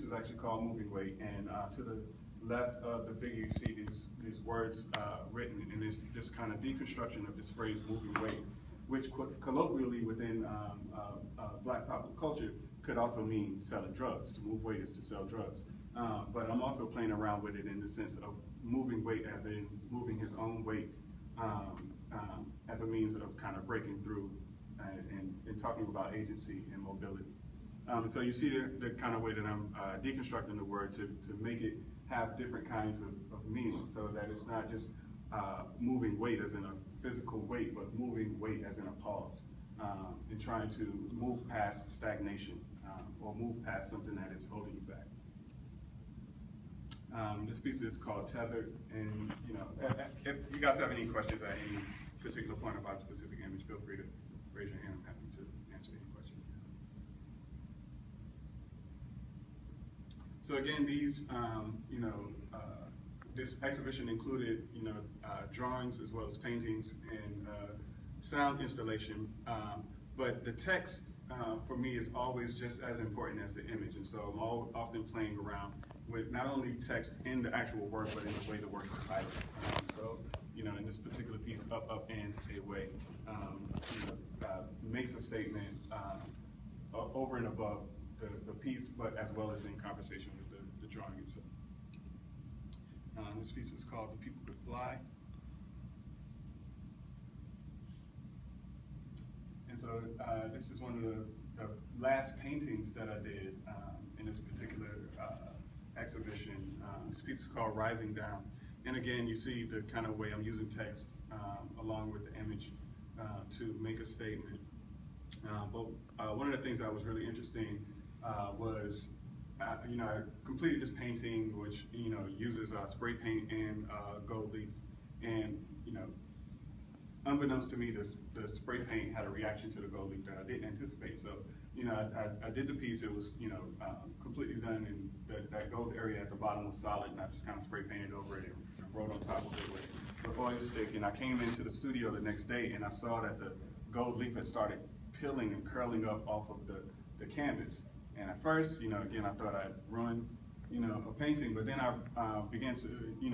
is actually called Moving Weight, and to the left of the figure you see these words written, and this kind of deconstruction of this phrase moving weight, which colloquially within Black popular culture could also mean selling drugs. To move weight is to sell drugs. But I'm also playing around with it in the sense of moving weight as in moving his own weight as a means of kind of breaking through and talking about agency and mobility. So you see the kind of way that I'm deconstructing the word to make it have different kinds of meaning, so that it's not just moving weight as in a physical weight, but moving weight as in a pause, and trying to move past stagnation or move past something that is holding you back. This piece is called Tethered, and if you guys have any questions at any particular point about a specific image, feel free to raise your hand. I'm happy to answer any questions. So again, these, this exhibition included, drawings as well as paintings and sound installation, but the text for me is always just as important as the image, and so I'm often playing around with not only text in the actual work, but in the way the works are titled. So, in this particular piece, Up, and a Way, makes a statement over and above the piece, but as well as in conversation with the drawing itself. This piece is called The People Could Fly. And so this is one of the last paintings that I did in this particular exhibition. This piece is called Rising Down. And again, you see the kind of way I'm using text along with the image to make a statement. But one of the things that was really interesting was, I completed this painting, which uses spray paint and gold leaf, and unbeknownst to me, the spray paint had a reaction to the gold leaf that I didn't anticipate. So, I did the piece. It was, completely done, and that gold area at the bottom was solid, and I just kind of spray painted over it and wrote on top of it with oil stick. And I came into the studio the next day, and I saw that the gold leaf had started peeling and curling up off of the canvas. And at first, again, I thought I'd ruined, a painting, but then I began to,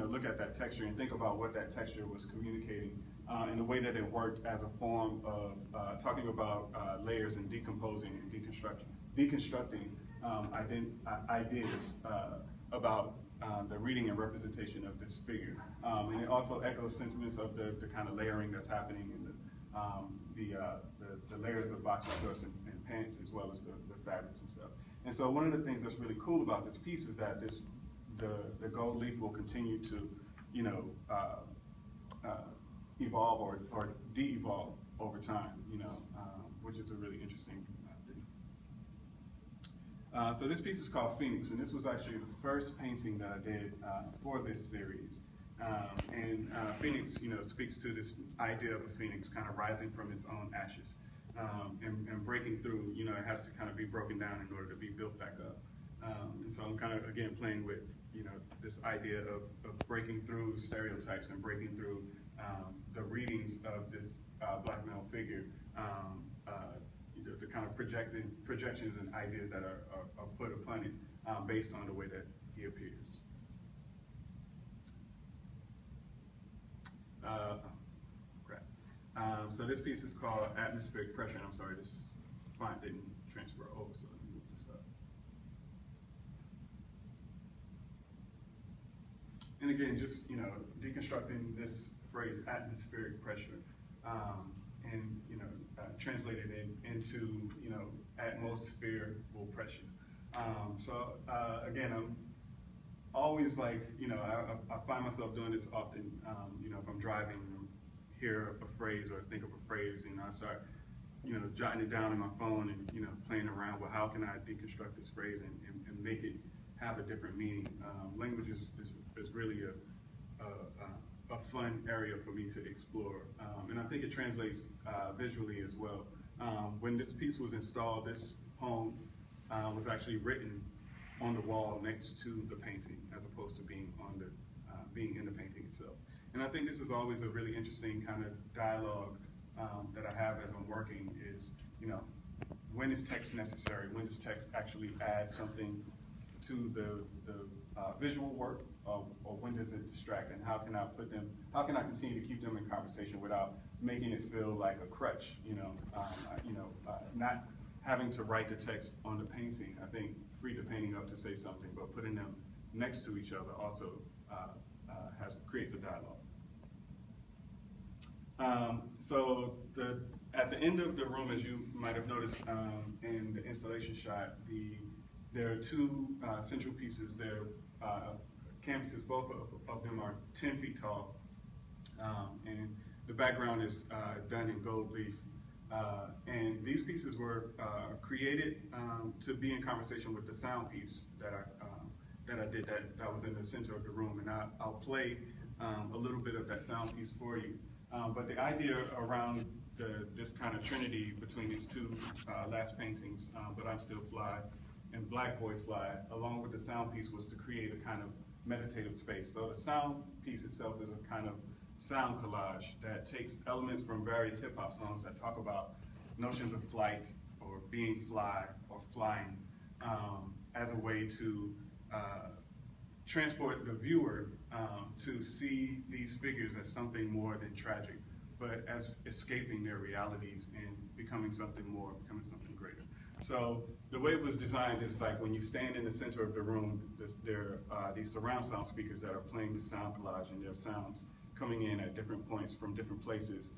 look at that texture and think about what that texture was communicating, and the way that it worked as a form of talking about layers and decomposing and deconstructing ideas about the reading and representation of this figure. And it also echoes sentiments of the kind of layering that's happening in the layers of boxer shorts and pants, as well as the fabrics and stuff. And so one of the things that's really cool about this piece is that the gold leaf will continue to, evolve or de-evolve over time, which is a really interesting thing. So this piece is called Phoenix, and this was actually the first painting that I did for this series. Phoenix, speaks to this idea of a phoenix kind of rising from its own ashes. And breaking through, it has to kind of be broken down in order to be built back up. And so I'm kind of, again, playing with, this idea of breaking through stereotypes and breaking through the readings of this Black male figure, the kind of projections and ideas that are put upon it based on the way that he appears. So this piece is called Atmospheric Pressure, and I'm sorry, this font didn't transfer over, so let me move this up. And again, just, deconstructing this phrase, atmospheric pressure, and, translated into, atmospherical pressure. Again, I'm always like, I find myself doing this often, if I'm driving, hear a phrase or think of a phrase, I start, jotting it down on my phone and, playing around with how can I deconstruct this phrase and make it have a different meaning. Language is really a fun area for me to explore, and I think it translates visually as well. When this piece was installed, this poem was actually written on the wall next to the painting, as opposed to being being in the painting itself. And I think this is always a really interesting kind of dialogue that I have as I'm working is, when is text necessary? When does text actually add something to the visual work, or when does it distract, and how can I continue to keep them in conversation without making it feel like a crutch, not having to write the text on the painting. I think free the painting up to say something, but putting them next to each other also creates a dialogue. At the end of the room, as you might have noticed in the installation shot, there are two central pieces. They're canvases, both of them are 10 feet tall, and the background is done in gold leaf. And these pieces were created to be in conversation with the sound piece that I did that was in the center of the room, and I'll play a little bit of that sound piece for you. But the idea around this kind of trinity between these two last paintings, But I'm Still Fly and Black Boy Fly, along with the sound piece, was to create a kind of meditative space. So the sound piece itself is a kind of sound collage that takes elements from various hip hop songs that talk about notions of flight or being fly or flying as a way to transport the viewer to see these figures as something more than tragic, but as escaping their realities and becoming something more, becoming something greater. So the way it was designed is like when you stand in the center of the room, there are these surround sound speakers that are playing the sound collage, and there are sounds coming in at different points from different places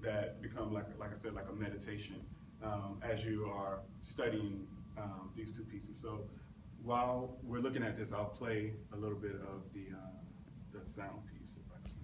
that become, like I said, like a meditation as you are studying these two pieces. So while we're looking at this, I'll play a little bit of the sound piece. If I can.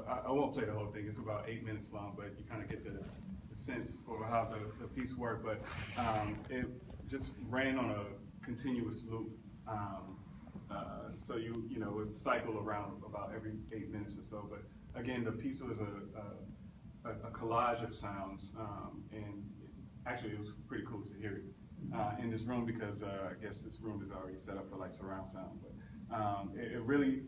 I won't play the whole thing. It's about 8 minutes long, but you kind of get the sense for how the piece worked. But it just ran on a continuous loop. So you would cycle around about every 8 minutes or so. But again, the piece was a collage of sounds, and actually it was pretty cool to hear it in this room because I guess this room is already set up for like surround sound. But it really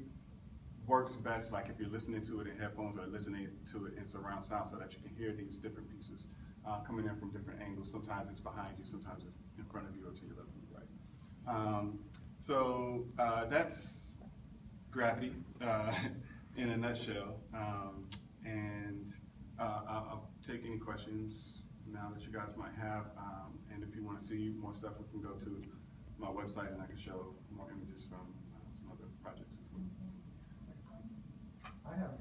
works best, like if you're listening to it in headphones or listening to it in surround sound, so that you can hear these different pieces coming in from different angles. Sometimes it's behind you, sometimes it's in front of you or to your left and right. That's Gravity in a nutshell. I'll take any questions now that you guys might have. And if you want to see more stuff, we can go to my website and I can show more images from some other projects as well. I have.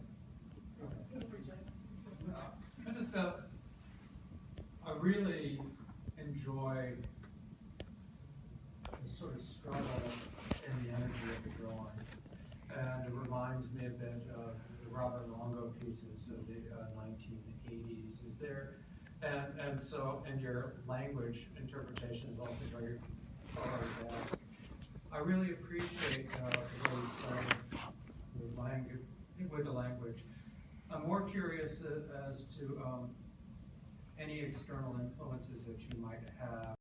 I really enjoy the sort of struggle and the energy of the drawing. And it reminds me a bit of the Robert Longo pieces of the 1980s. Is there, and your language interpretation is also very vast. I really appreciate the way you play with the language. I'm more curious as to any external influences that you might have.